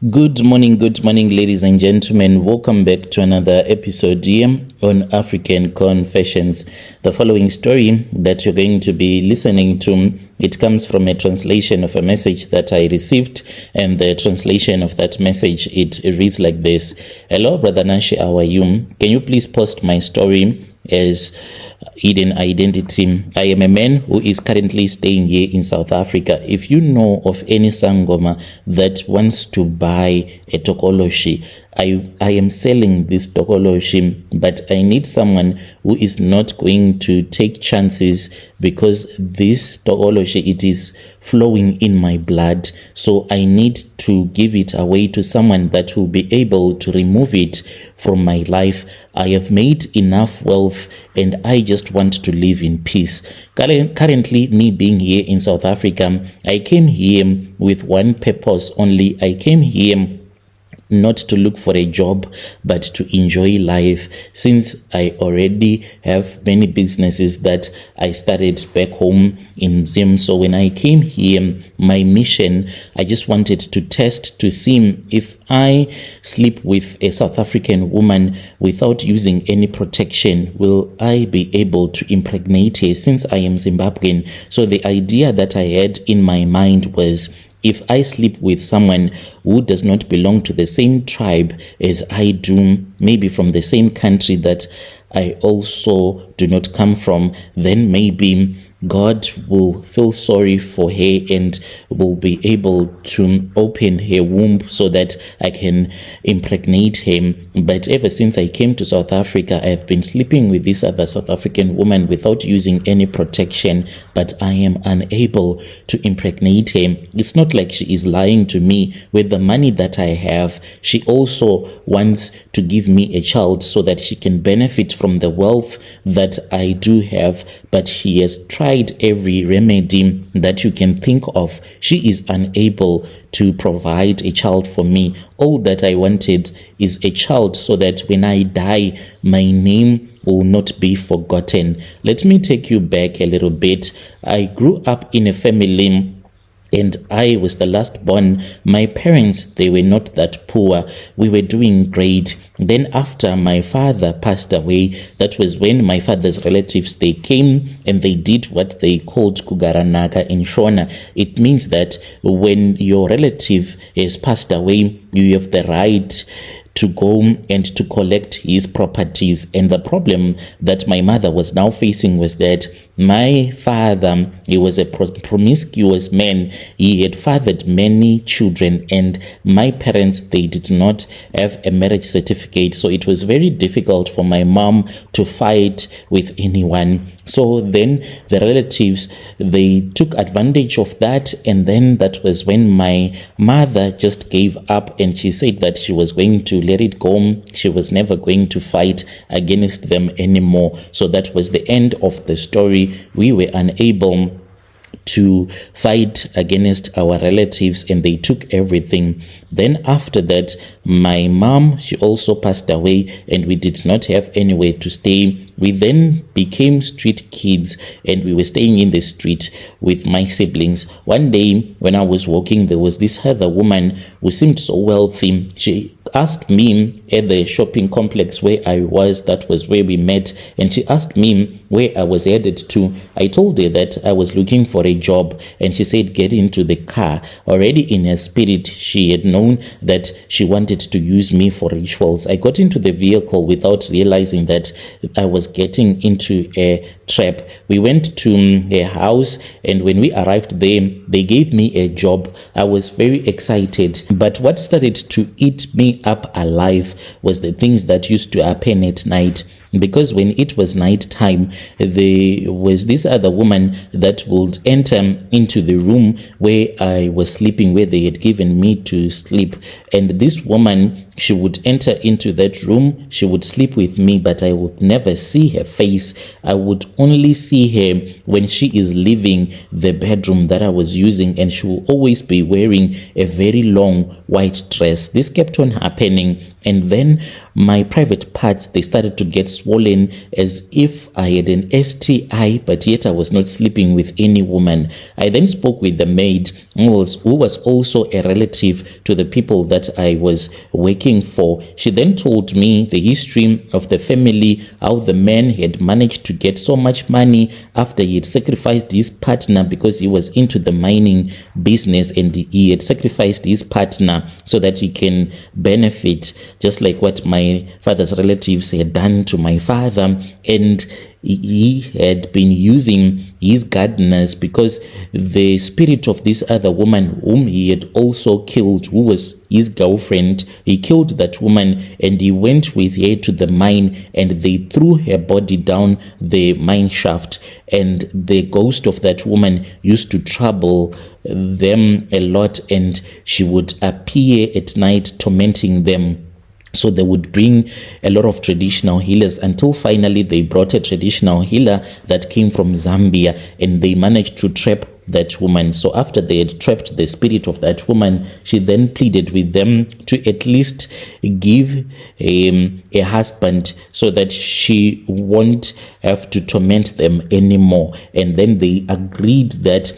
Good morning, ladies and gentlemen. Welcome back to another episode here on African Confessions. The following story that you're going to be listening to, it comes from a translation of a message that I received, and the translation of that message, it reads like this. Hello, Brother Nashi, how are you? Can you please post my story as hidden identity? I am a man who is currently staying here in South Africa. If you know of any Sangoma that wants to buy a Tokoloshe, I am selling this Tokoloshe, but I need someone who is not going to take chances, because this Tokoloshe, it is flowing in my blood. So I need to give it away to someone that will be able to remove it from my life. I have made enough wealth and I just want to live in peace. Currently, me being here in South Africa, I came here with one purpose only. I came here not to look for a job, but to enjoy life, since I already have many businesses that I started back home in Zim. So when I came here, my mission, I just wanted to test to see if I sleep with a South African woman without using any protection, will I be able to impregnate her, since I am Zimbabwean. So the idea that I had in my mind was, if I sleep with someone who does not belong to the same tribe as I do, maybe from the same country that I also do not come from, then maybe God will feel sorry for her and will be able to open her womb so that I can impregnate him. But ever since I came to South Africa, I have been sleeping with this other South African woman without using any protection, but I am unable to impregnate him. It's not like she is lying to me. With the money that I have, she also wants to give me a child so that she can benefit from the wealth that I do have, but she has tried every remedy that you can think of. She is unable to provide a child for me. All that I wanted is a child so that when I die, my name will not be forgotten. Let me take you back a little bit. I grew up in a family and I was the last born. My parents, they were not that poor. We were doing great. Then after my father passed away, that was when my father's relatives, they came and they did what they called Kugaranaka in Shona. It means that when your relative has passed away, you have the right to go and to collect his properties. And the problem that my mother was now facing was that my father, he was a promiscuous man. He had fathered many children, and my parents, they did not have a marriage certificate. So it was very difficult for my mom to fight with anyone. So then the relatives, they took advantage of that, and then that was when my mother just gave up, and she said that she was going to let it go. She was never going to fight against them anymore. So that was the end of the story. We were unable to fight against our relatives, and they took everything. Then after that, my mom, she also passed away, and we did not have anywhere to stay. We then became street kids, and we were staying in the street with my siblings. One day when I was walking, there was this other woman who seemed so wealthy. She asked me at the shopping complex where I was, that was where we met, and she asked me where I was headed to. I told her that I was looking for a job, and she said, get into the car. Already in her spirit, she had known that she wanted to use me for rituals. I got into the vehicle without realizing that I was getting into a trap. We went to her house, and when we arrived there, they gave me a job. I was very excited, but what started to eat me up alive was the things that used to happen at night. Because when it was night time, there was this other woman that would enter into the room where I was sleeping, where they had given me to sleep. And this woman, she would enter into that room, she would sleep with me, but I would never see her face. I would only see her when she is leaving the bedroom that I was using, and she will always be wearing a very long white dress. This kept on happening, and then my private parts, they started to get swollen as if I had an STI, but yet I was not sleeping with any woman. I then spoke with the maid, who was also a relative to the people that I was working for. She then told me the history of the family, how the man had managed to get so much money after he had sacrificed his partner because he was into the mining business, and he had sacrificed his partner so that he can benefit, just like what my father's relatives had done to my father. And he had been using his gardeners because the spirit of this other woman whom he had also killed, who was his girlfriend, he killed that woman and he went with her to the mine and they threw her body down the mine shaft, and the ghost of that woman used to trouble them a lot, and she would appear at night tormenting them. So they would bring a lot of traditional healers until finally they brought a traditional healer that came from Zambia, and they managed to trap that woman. So after they had trapped the spirit of that woman, she then pleaded with them to at least give a husband so that she won't have to torment them anymore. And then they agreed that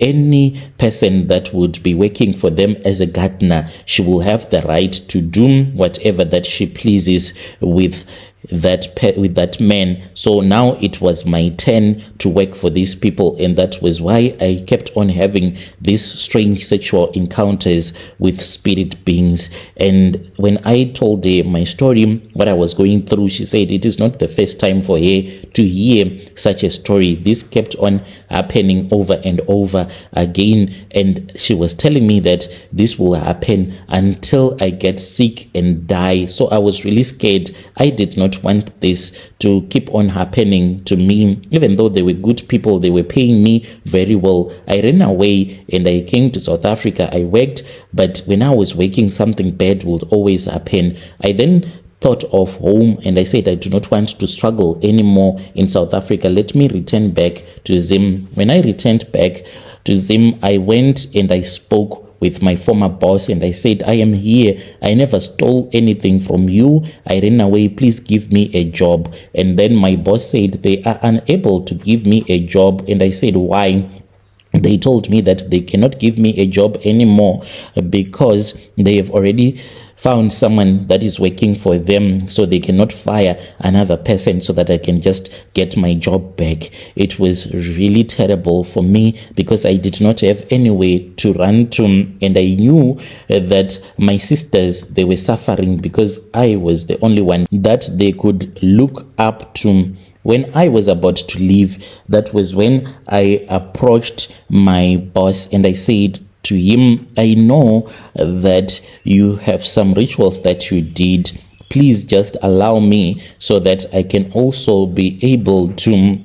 any person that would be working for them as a gardener, she will have the right to do whatever that she pleases with that man. So now it was my turn to work for these people, and that was why I kept on having these strange sexual encounters with spirit beings. And when I told her my story, what I was going through, she said it is not the first time for her to hear such a story. This kept on happening over and over again, and she was telling me that this will happen until I get sick and die. So I was really scared. I did not want this to keep on happening to me. Even though they were good people, they were paying me very well, I ran away and I came to South Africa. I worked, but when I was working, something bad would always happen. I then thought of home and I said, I do not want to struggle anymore in South Africa. Let me return back to Zim. When I returned back to Zim, I went and I spoke with my former boss and I said, I am here. I never stole anything from you. I ran away. Please give me a job. And then my boss said they are unable to give me a job. And I said, why? They told me that they cannot give me a job anymore because they have already found someone that is working for them, so they cannot fire another person so that I can just get my job back. It was really terrible for me because I did not have any way to run to, and I knew that my sisters, they were suffering because I was the only one that they could look up to. When I was about to leave, that was when I approached my boss and I said to him, I know that you have some rituals that you did. Please just allow me so that I can also be able to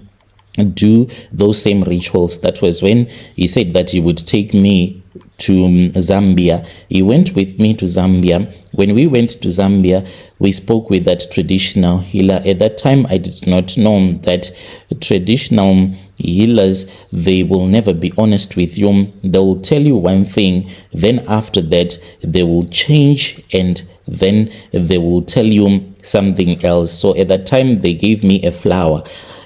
do those same rituals. That was when he said that he would take me to Zambia. He went with me to Zambia. When we went to Zambia, we spoke with that traditional healer. At that time, I did not know that traditional healers, they will never be honest with you. They will tell you one thing, then after that, they will change and then they will tell you something else. So at that time, they gave me a flower.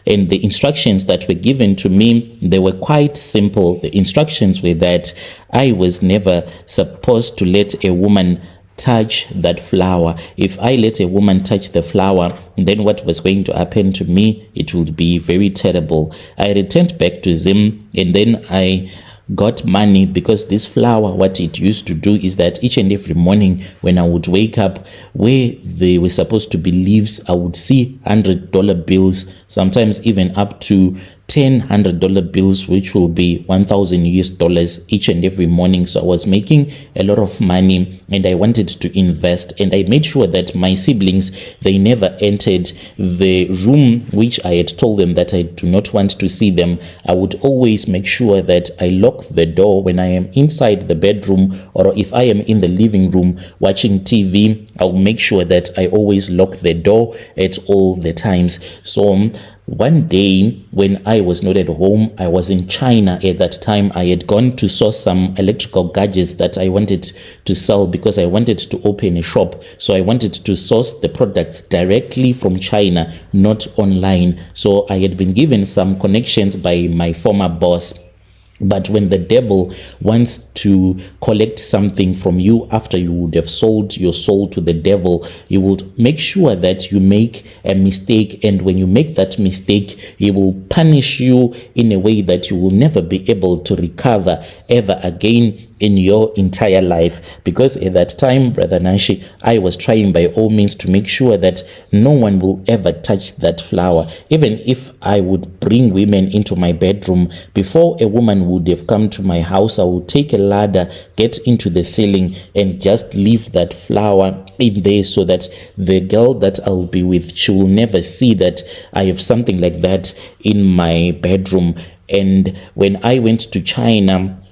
And the instructions that were given to me, they were quite simple. The instructions were that I was never supposed to let a woman touch that flower. If I let a woman touch the flower, then what was going to happen to me, it would be very terrible. I returned back to Zim and then I got money because this flower, what it used to do is that each and every morning when I would wake up, where they were supposed to be leaves, I would see $100 bills, sometimes even up to $100 bills, which will be $1,000 each and every morning. So I was making a lot of money and I wanted to invest, and I made sure that my siblings, they never entered the room which I had told them that I do not want to see them. I would always make sure that I lock the door when I am inside the bedroom, or if I am in the living room watching TV, I'll make sure that I always lock the door at all the times. So one day when I was not at home, I was in China at that time. I had gone to source some electrical gadgets that I wanted to sell because I wanted to open a shop. So I wanted to source the products directly from China, not online. So I had been given some connections by my former boss. But when the devil wants to collect something from you after you would have sold your soul to the devil, he will make sure that you make a mistake. And when you make that mistake, he will punish you in a way that you will never be able to recover ever again in your entire life. Because at that time, Brother Nashi, I was trying by all means to make sure that no one will ever touch that flower. Even if I would bring women into my bedroom, before a woman would have come to my house, I would take a ladder, get into the ceiling, and just leave that flower in there so that the girl that I'll be with, she will never see that I have something like that in my bedroom. And when I went to China,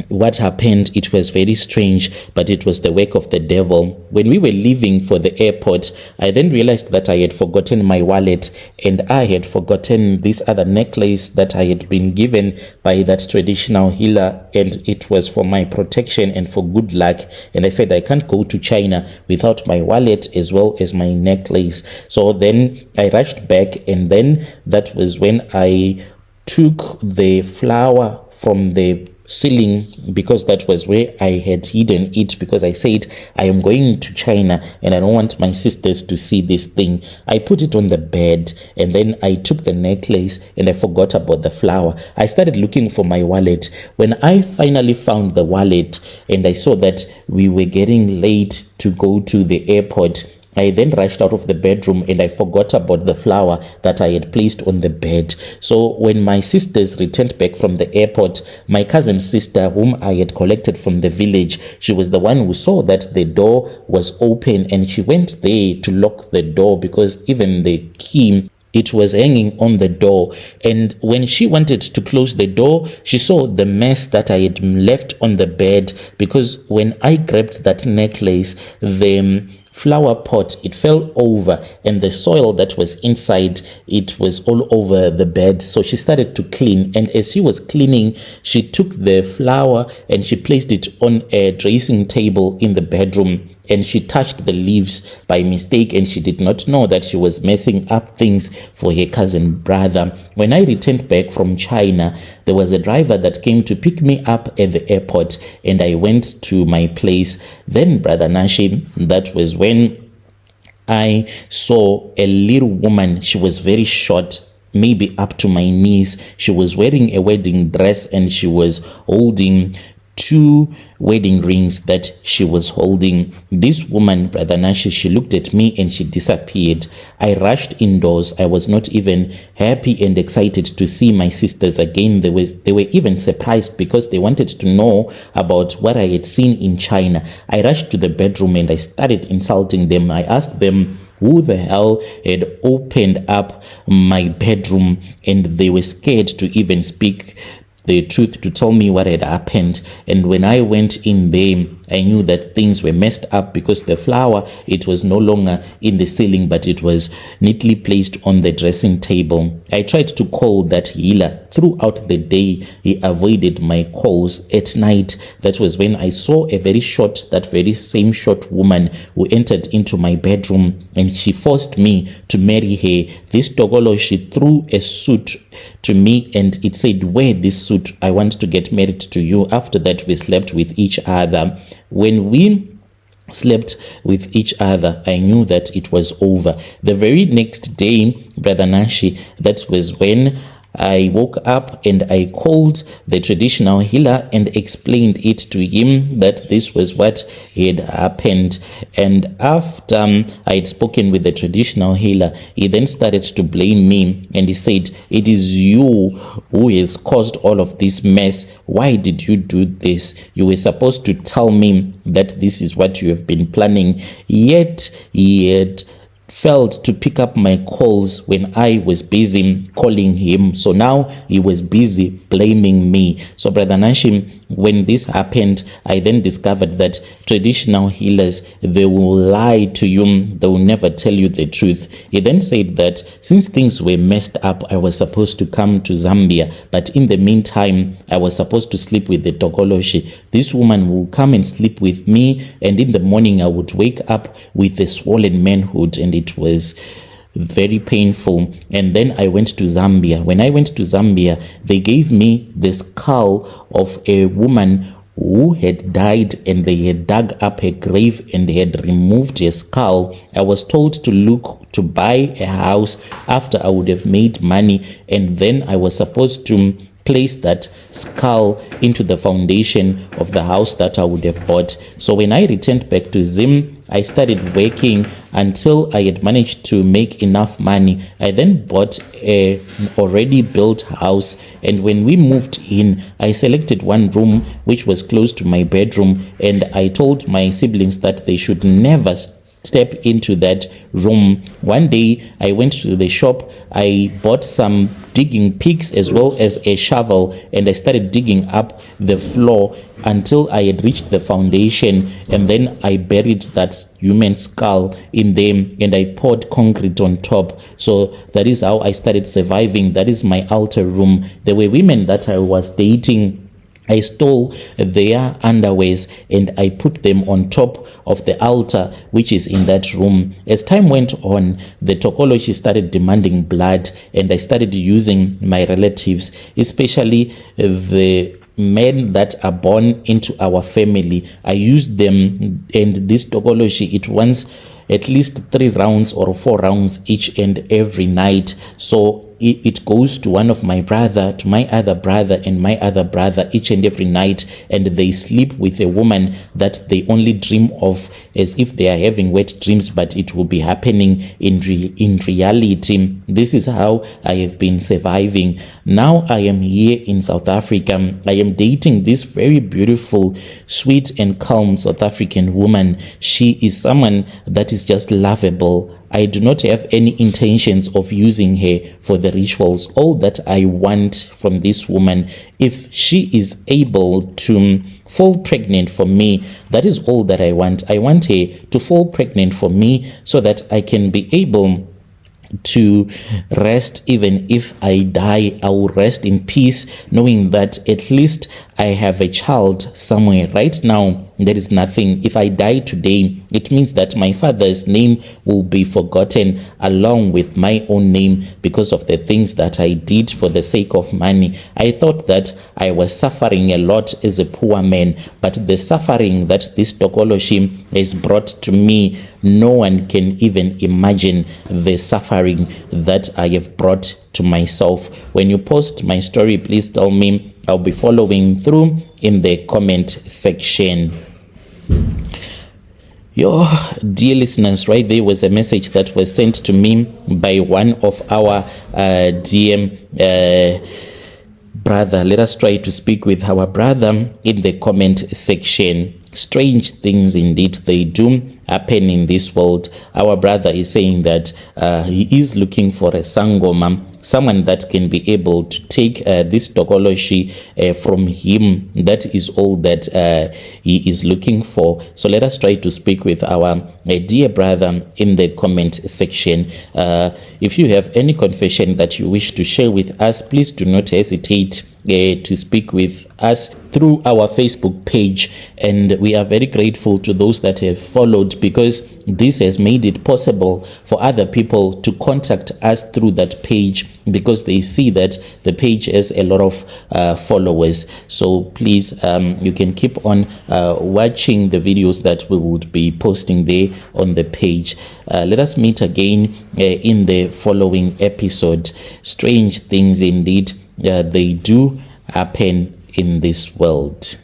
what happened, it was very strange, but it was the work of the devil. When we were leaving for the airport, I then realized that I had forgotten my wallet, and I had forgotten this other necklace that I had been given by that traditional healer, and it was for my protection and for good luck. And I said, I can't go to China without my wallet as well as my necklace. So then I rushed back, and then that was when I took the flower from the ceiling, because that was where I had hidden it, because I said I am going to China and I don't want my sisters to see this thing. I put it on the bed, and then I took the necklace and I forgot about the flower. I started looking for my wallet. When I finally found the wallet and I saw that we were getting late to go to the airport, I then rushed out of the bedroom and I forgot about the flower that I had placed on the bed. So when my sisters returned back from the airport, my cousin's sister, whom I had collected from the village, she was the one who saw that the door was open, and she went there to lock the door because even the key, it was hanging on the door. And when she wanted to close the door, she saw the mess that I had left on the bed, because when I grabbed that necklace, the flower pot, it fell over, and the soil that was inside, it was all over the bed. So she started to clean, and as she was cleaning, she took the flower and she placed it on a dressing table in the bedroom, and she touched the leaves by mistake, and she did not know that she was messing up things for her cousin brother. When I returned back from China, there was a driver that came to pick me up at the airport, and I went to my place. Then, Brother Nashi, that was when I saw a little woman. She was very short, maybe up to my knees. She was wearing a wedding dress, and she was holding 2 wedding rings that she was holding. This woman, Brother Nashi, she looked at me and she disappeared. I rushed indoors. I was not even happy and excited to see my sisters again. They were even surprised because they wanted to know about what I had seen in China. I rushed to the bedroom and I started insulting them. I asked them who the hell had opened up my bedroom, and they were scared to even speak the truth, to tell me what had happened. And when I went in there, I knew that things were messed up, because the flower, it was no longer in the ceiling, but it was neatly placed on the dressing table. I tried to call that healer. Throughout the day, he avoided my calls. At night, that was when I saw a very same short woman who entered into my bedroom, and she forced me to marry her. This Tokolo, she threw a suit to me, and it said, wear this suit, I want to get married to you. After that, we slept with each other. When we slept with each other, I knew that it was over. The very next day, Brother Nashi, that was when I woke up and I called the traditional healer and explained it to him that this was what had happened. And after I had spoken with the traditional healer, he then started to blame me, and he said, it is you who has caused all of this mess. Why did you do this? You were supposed to tell me that this is what you have been planning. Yet he had failed to pick up my calls when I was busy calling him. So now he was busy blaming me. So Brother Nashim, when this happened, I then discovered that traditional healers, they will lie to you. They will never tell you the truth. He then said that since things were messed up, I was supposed to come to Zambia. But in the meantime, I was supposed to sleep with the Tokoloshe. This woman will come and sleep with me. And in the morning, I would wake up with a swollen manhood. And it was very painful. And then I went to Zambia. When I went to Zambia, they gave me the skull of a woman who had died, and they had dug up her grave and they had removed her skull. I was told to look to buy a house after I would have made money, and then I was supposed to place that skull into the foundation of the house that I would have bought. So when I returned back to Zim, I started working until I had managed to make enough money. I then bought an already built house, and when we moved in, I selected one room which was close to my bedroom, and I told my siblings that they should never step into that room. One day I went to the shop, I bought some digging picks as well as a shovel, and I started digging up the floor until I had reached the foundation, and then I buried that human skull in them and I poured concrete on top. So that is how I started surviving. That is my altar room. There were women that I was dating. I stole their underwears and I put them on top of the altar which is in that room. As time went on, the Tokoloshe started demanding blood, and I started using my relatives, especially the men that are born into our family. I used them, and this Tokoloshe, it wants at least 3 rounds or 4 rounds each and every night. So it goes to one of my brother, to my other brother, and my other brother each and every night, and they sleep with a woman that they only dream of as if they are having wet dreams, but it will be happening in reality. This is how I have been surviving. Now I am here in South Africa. I am dating this very beautiful, sweet and calm South African woman. She is someone that is just lovable. I do not have any intentions of using her for the rituals. All that I want from this woman, if she is able to fall pregnant for me, that is all that I want. I want her to fall pregnant for me so that I can be able to rest. Even if I die, I will rest in peace, knowing that at least I have a child somewhere. Right now, there is nothing. If I die today, it means that my father's name will be forgotten along with my own name because of the things that I did for the sake of money. I thought that I was suffering a lot as a poor man, but the suffering that this Tokoloshe has brought to me, no one can even imagine the suffering that I have brought to myself. When you post my story, please tell me. I'll be following through in the comment section. Your dear listeners, right there was a message that was sent to me by one of our DM brother. Let us try to speak with our brother in the comment section. Strange things indeed they do happen in this world. Our brother is saying that he is looking for a sangoma, someone that can be able to take this Tokoloshe from him. That is all that he is looking for. So let us try to speak with our dear brother in the comment section. If you have any confession that you wish to share with us, please do not hesitate to speak with us through our Facebook page, and we are very grateful to those that have followed, because this has made it possible for other people to contact us through that page, because they see that the page has a lot of followers. So please, you can keep on watching the videos that we would be posting there on the page. Let us meet again in the following episode. Strange things indeed they do happen in this world.